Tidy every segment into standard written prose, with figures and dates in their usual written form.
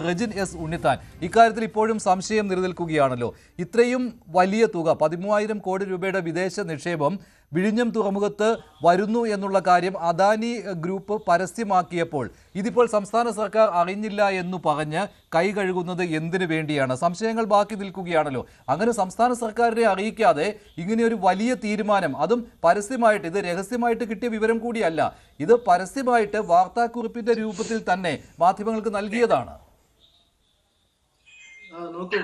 Rejin S Unnithan. ഇക്കാര്യത്തിൽ ഇപ്പോഴും സംശയം നിലനിൽക്കുകയാണല്ലോ. ഇത്രയും വലിയ തുക 13,000 കോടി രൂപയുടെ വിദേശ നിക്ഷേപം വിഴിഞ്ഞം തുറമുഖത്ത് വരുന്നു എന്നുള്ള കാര്യം അദാനി ഗ്രൂപ്പ് പരസ്യമാക്കിയപ്പോൾ ഇതിപ്പോൾ സംസ്ഥാന സർക്കാർ അറിഞ്ഞില്ല എന്ന് പറഞ്ഞ് കൈ കഴുകുന്നത് എന്തിനു വേണ്ടിയാണ്? സംശയങ്ങൾ ബാക്കി നിൽക്കുകയാണല്ലോ. അങ്ങനെ സംസ്ഥാന സർക്കാരിനെ അറിയിക്കാതെ ഇങ്ങനെയൊരു വലിയ തീരുമാനം, അതും പരസ്യമായിട്ട്, ഇത് രഹസ്യമായിട്ട് കിട്ടിയ വിവരം കൂടിയല്ല, ഇത് പരസ്യമായിട്ട് വാർത്താക്കുറിപ്പിന്റെ രൂപത്തിൽ തന്നെ മാധ്യമങ്ങൾക്ക് നൽകിയതാണ്. നോക്കൂ,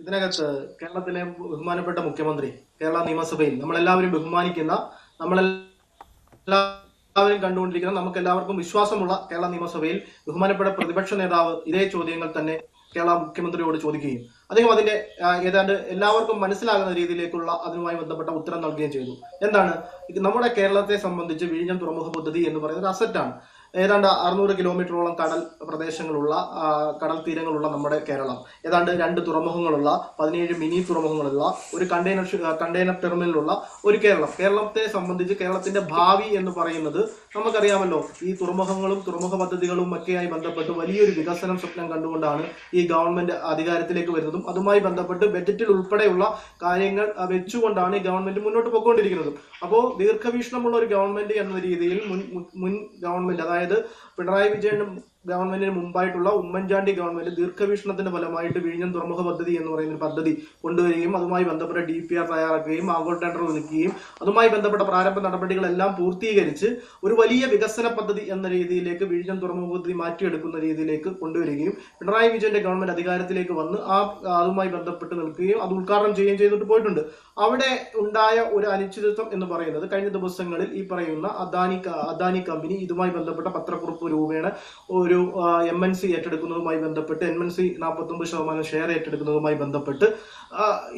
ഇതിനകത്ത് കേരളത്തിലെ ബഹുമാനപ്പെട്ട മുഖ്യമന്ത്രി, കേരള നിയമസഭയിൽ നമ്മളെല്ലാവരും ബഹുമാനിക്കുന്ന, നമ്മളെല്ലാവരും കണ്ടുകൊണ്ടിരിക്കുന്ന, നമുക്ക് എല്ലാവർക്കും വിശ്വാസമുള്ള കേരള നിയമസഭയിൽ ബഹുമാനപ്പെട്ട പ്രതിപക്ഷ നേതാവ് ഇതേ ചോദ്യങ്ങൾ തന്നെ കേരള മുഖ്യമന്ത്രിയോട് ചോദിക്കുകയും അദ്ദേഹം അതിന്റെ ഏതാണ്ട് എല്ലാവർക്കും മനസ്സിലാകുന്ന രീതിയിലേക്കുള്ള അതുമായി ബന്ധപ്പെട്ട ഉത്തരം നൽകുകയും ചെയ്തു. എന്താണ് നമ്മുടെ കേരളത്തെ സംബന്ധിച്ച് വിഴിഞ്ഞം തുറമുഖ പദ്ധതി എന്ന് പറയുന്നത് അസറ്റാണ്. ഏതാണ്ട് 600 കിലോമീറ്ററോളം കടൽ പ്രദേശങ്ങളുള്ള, കടൽ തീരങ്ങളുള്ള നമ്മുടെ കേരളം, ഏതാണ്ട് 2 തുറമുഖങ്ങളുള്ള, 17 മിനി തുറമുഖങ്ങളുള്ള, ഒരു കണ്ടെയ്നർ ടെർമിനലുള്ള ഒരു കേരളത്തെ സംബന്ധിച്ച് കേരളത്തിന്റെ ഭാവി എന്ന് പറയുന്നത് നമുക്കറിയാമല്ലോ. ഈ തുറമുഖങ്ങളും തുറമുഖ പദ്ധതികളും ഒക്കെയായി ബന്ധപ്പെട്ട് വലിയൊരു വികസനം സ്വപ്നം കണ്ടുകൊണ്ടാണ് ഈ ഗവൺമെന്റ് അധികാരത്തിലേക്ക് വരുന്നതും അതുമായി ബന്ധപ്പെട്ട് ബജറ്റിൽ ഉൾപ്പെടെയുള്ള കാര്യങ്ങൾ വെച്ചുകൊണ്ടാണ് ഈ ഗവൺമെന്റ് മുന്നോട്ട് പോയിക്കൊണ്ടിരിക്കുന്നത്. അപ്പോൾ ദീർഘവീക്ഷണമുള്ള ഒരു ഗവൺമെന്റ് എന്ന രീതിയിൽ മുൻ ഗവൺമെന്റ്, അതായത് പിണറായി വിജയൻ ഗവൺമെന്റിന് മുമ്പായിട്ടുള്ള ഉമ്മൻചാണ്ടി ഗവൺമെന്റ് ദീർഘവീക്ഷണത്തിന്റെ ഫലമായിട്ട് വിഴിഞ്ഞം തുറമുഖ പദ്ധതി എന്ന് പറയുന്ന പദ്ധതി കൊണ്ടുവരികയും അതുമായി ബന്ധപ്പെട്ട DPR തയ്യാറാക്കുകയും ആഗോള ടെൻഡർ ഒരുക്കുകയും അതുമായി ബന്ധപ്പെട്ട പ്രാരംഭ നടപടികളെല്ലാം പൂർത്തീകരിച്ച് ഒരു വലിയ വികസന പദ്ധതി എന്ന രീതിയിലേക്ക് വിഴിഞ്ഞം തുറമുഖ പദ്ധതി മാറ്റിയെടുക്കുന്ന രീതിയിലേക്ക് കൊണ്ടുവരികയും പിണറായി വിജയന്റെ ഗവൺമെന്റ് അധികാരത്തിലേക്ക് വന്ന് അതുമായി ബന്ധപ്പെട്ട് നിൽക്കുകയും അത് ഉദ്ഘാടനം ചെയ്യുകയും ചെയ്തിട്ട് പോയിട്ടുണ്ട്. അവിടെ ഉണ്ടായ ഒരു അനിശ്ചിതത്വം എന്ന് പറയുന്നത് കഴിഞ്ഞ ദിവസങ്ങളിൽ ഈ പറയുന്ന അദാനി കമ്പനി ഇതുമായി ബന്ധപ്പെട്ട പത്രക്കുറിപ്പ് രൂപേണ ഒരു MNC ഏറ്റെടുക്കുന്നതുമായി ബന്ധപ്പെട്ട്, MNC 49% ഷെയർ ഏറ്റെടുക്കുന്നതുമായി ബന്ധപ്പെട്ട്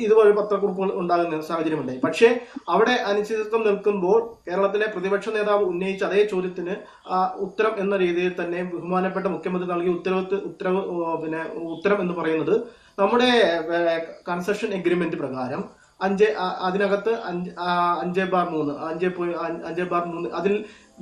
ഇതുപോലെ പത്രക്കുറിപ്പുകൾ ഉണ്ടാകുന്ന സാഹചര്യമുണ്ടായി. പക്ഷേ അവിടെ അനിശ്ചിതത്വം നിൽക്കുമ്പോൾ കേരളത്തിലെ പ്രതിപക്ഷ നേതാവ് ഉന്നയിച്ച അതേ ചോദ്യത്തിന് ഉത്തരം എന്ന രീതിയിൽ തന്നെ ബഹുമാനപ്പെട്ട മുഖ്യമന്ത്രി നൽകിയ ഉത്തരം എന്ന് പറയുന്നത് നമ്മുടെ കൺസെഷൻ എഗ്രിമെന്റ് പ്രകാരം അതിനകത്ത് 5/3 അതിൽ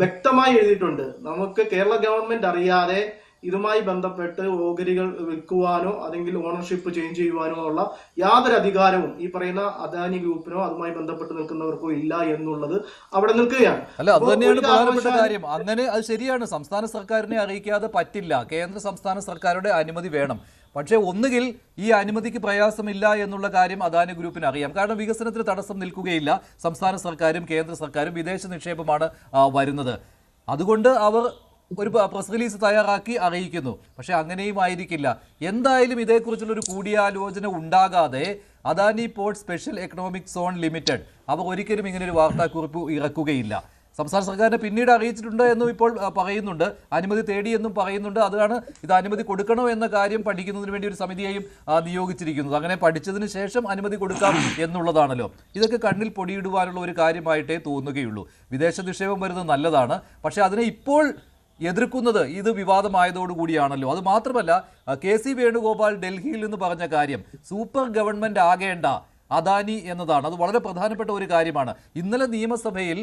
വ്യക്തമായി എഴുതിയിട്ടുണ്ട്, നമുക്ക് കേരള ഗവൺമെന്റ് അറിയാതെ ഇതുമായി ബന്ധപ്പെട്ട് ഓഹരികൾ വിൽക്കുവാനോ അല്ലെങ്കിൽ ഓണർഷിപ്പ് ചേഞ്ച് ചെയ്യുവാനോ ഉള്ള യാതൊരു അധികാരവും ഈ പറയുന്ന അദാനി ഗ്രൂപ്പിനോ അതുമായി ബന്ധപ്പെട്ട് നിൽക്കുന്നവർക്കോ ഇല്ല എന്നുള്ളത് അവിടെ നിൽക്കുകയാണ്. അല്ല, അത് തന്നെയാണ് പ്രധാനപ്പെട്ട കാര്യം. അങ്ങനെ അത് ശരിയാണ്, സംസ്ഥാന സർക്കാരിനെ അറിയിക്കാതെ പറ്റില്ല, കേന്ദ്ര സംസ്ഥാന സർക്കാരുടെ അനുമതി വേണം. പക്ഷേ ഒന്നുകിൽ ഈ അനുമതിക്ക് പ്രയാസമില്ല എന്നുള്ള കാര്യം അദാനി ഗ്രൂപ്പിന് അറിയാം. കാരണം വികസനത്തിന് തടസ്സം നിൽക്കുകയില്ല, സംസ്ഥാന സർക്കാരും കേന്ദ്ര സർക്കാരും വിദേശ നിക്ഷേപമാണ് വരുന്നത്. അതുകൊണ്ട് അവർ ഒരു പ്രസ് റിലീസ് തയ്യാറാക്കി അറിയിക്കുന്നു. പക്ഷെ അങ്ങനെയും ആയിരിക്കില്ല. എന്തായാലും ഇതേക്കുറിച്ചുള്ളൊരു കൂടിയാലോചന ഉണ്ടാകാതെ Adani port special economic zone limited അവർ ഒരിക്കലും ഇങ്ങനൊരു വാർത്താക്കുറിപ്പ് ഇറക്കുകയില്ല. സംസ്ഥാന സർക്കാരിനെ പിന്നീട് അറിയിച്ചിട്ടുണ്ട് എന്നും ഇപ്പോൾ പറയുന്നുണ്ട്, അനുമതി തേടിയെന്നും പറയുന്നുണ്ട്. അതാണ് ഇത് അനുമതി കൊടുക്കണോ എന്ന കാര്യം പഠിക്കുന്നതിന് വേണ്ടി ഒരു സമിതിയെയും നിയോഗിച്ചിരിക്കുന്നത്. അങ്ങനെ പഠിച്ചതിന് ശേഷം അനുമതി കൊടുക്കാം എന്നുള്ളതാണല്ലോ. ഇതൊക്കെ കണ്ണിൽ പൊടിയിടുവാനുള്ള ഒരു കാര്യമായിട്ടേ തോന്നുകയുള്ളൂ. വിദേശ നിക്ഷേപം വരുന്നത് നല്ലതാണ്, പക്ഷേ അതിനെ ഇപ്പോൾ എതിർക്കുന്നത് ഇത് വിവാദമായതോടുകൂടിയാണല്ലോ. അത് മാത്രമല്ല, KC വേണുഗോപാൽ ഡൽഹിയിൽ നിന്ന് പറഞ്ഞ കാര്യം സൂപ്പർ ഗവൺമെന്റ് ആകേണ്ട അദാനി എന്നതാണ്. അത് വളരെ പ്രധാനപ്പെട്ട ഒരു കാര്യമാണ്. ഇന്നലെ നിയമസഭയിൽ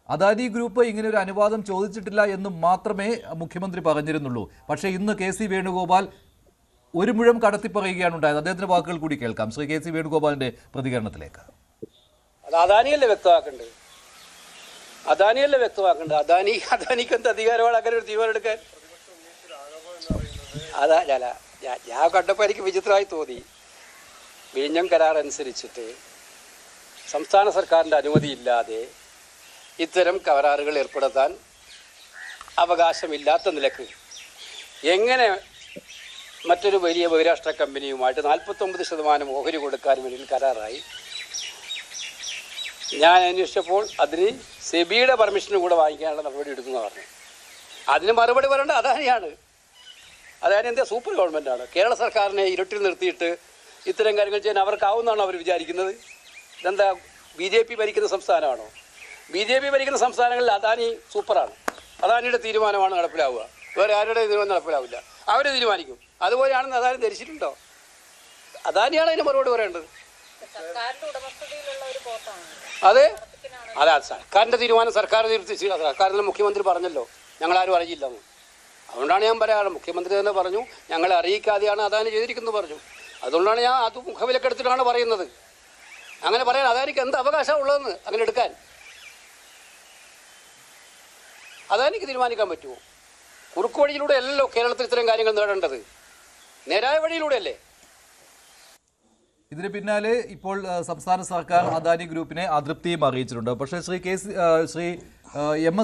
അദാനി ഗ്രൂപ്പ് ഇങ്ങനെ ഒരു അനുവാദം ചോദിച്ചിട്ടില്ല എന്ന് മാത്രമേ മുഖ്യമന്ത്രി പറഞ്ഞിരുന്നുള്ളൂ. പക്ഷേ ഇന്ന് KC വേണുഗോപാൽ ഒരു മുഴം കടത്തിപ്പറയുകയാണ് ഉണ്ടായത്. അദ്ദേഹത്തിന്റെ വാക്കുകൾ കൂടി കേൾക്കാം. ശ്രീ KC വേണുഗോപാലിന്റെ പ്രതികരണത്തിലേക്ക്. അദാനിയല്ലേ വ്യക്തമാക്കേണ്ടത്? അദാനിക്ക് എന്ത് അധികാരമാണ് അങ്ങനെ ഒരു തീരുമാനം എടുക്കാൻ? ഞാൻ കണ്ടപ്പോൾ എനിക്ക് വിചിത്രമായി തോന്നി. വിഴിഞ്ഞം കരാർ അനുസരിച്ചിട്ട് സംസ്ഥാന സർക്കാരിൻ്റെ അനുമതിയില്ലാതെ ഇത്തരം കരാറുകൾ ഏർപ്പെടുത്താൻ അവകാശമില്ലാത്ത നിലക്ക് എങ്ങനെ മറ്റൊരു വലിയ ബഹുരാഷ്ട്ര കമ്പനിയുമായിട്ട് 49% ഓഹരി കൊടുക്കാൻ വേണ്ടി കരാറായി? ഞാൻ അന്വേഷിച്ചപ്പോൾ അതിന് സെബിയുടെ പെർമിഷന് കൂടെ വാങ്ങിക്കാനുള്ള നടപടി എടുക്കുന്ന പറഞ്ഞു. അതിന് മറുപടി പറയേണ്ട അദാനിയാണ്. അദാനി എന്താ സൂപ്പർ ഗവൺമെൻറ്റാണ്? കേരള സർക്കാരിനെ ഇരുട്ടിൽ നിർത്തിയിട്ട് ഇത്തരം കാര്യങ്ങൾ ചെയ്യാൻ അവർക്കാവുന്നതാണോ അവർ വിചാരിക്കുന്നത്? ഇതെന്താ BJP ഭരിക്കുന്ന സംസ്ഥാനമാണോ? BJP ഭരിക്കുന്ന സംസ്ഥാനങ്ങളിൽ അദാനി സൂപ്പറാണ്. അദാനിയുടെ തീരുമാനമാണ് നടപ്പിലാവുക, വേറെ ആരുടെ തീരുമാനം നടപ്പിലാവില്ല. അവർ തീരുമാനിക്കും. അതുപോലെയാണെന്ന് അദാനി ധരിച്ചിട്ടുണ്ടോ? അദാനിയാണ് അതിന് മറുപടി പറയേണ്ടത്. അതെ, സർക്കാരിൻ്റെ തീരുമാനം സർക്കാരിൽ മുഖ്യമന്ത്രി പറഞ്ഞല്ലോ, ഞങ്ങളാരും അറിയില്ലെന്ന്. അതുകൊണ്ടാണ് ഞാൻ പറയാറ്, മുഖ്യമന്ത്രി തന്നെ പറഞ്ഞു ഞങ്ങളെ അറിയിക്കാതെയാണ് അദാനി ചെയ്തിരിക്കുന്നത് പറഞ്ഞു. അതുകൊണ്ടാണ് ഞാൻ അത് മുഖവിലക്കെടുത്തിട്ടാണ് പറയുന്നത്. അങ്ങനെ പറയാൻ അദാനിക്ക് എന്ത് അവകാശമാണ് ഉള്ളതെന്ന് അങ്ങനെ എടുക്കാൻ അദാനിക്ക് തീരുമാനിക്കാൻ പറ്റുമോ? കുറുക്ക് വഴിയിലൂടെ അല്ലല്ലോ കേരളത്തിൽ ഇത്തരം കാര്യങ്ങൾ നേടേണ്ടത്, നേരായ വഴിയിലൂടെയല്ലേ. ഇതിന് പിന്നാലെ ഇപ്പോൾ സംസ്ഥാന സർക്കാർ അദാനി ഗ്രൂപ്പിനെ അതൃപ്തിയും അറിയിച്ചിട്ടുണ്ട്. പക്ഷേ ശ്രീ എം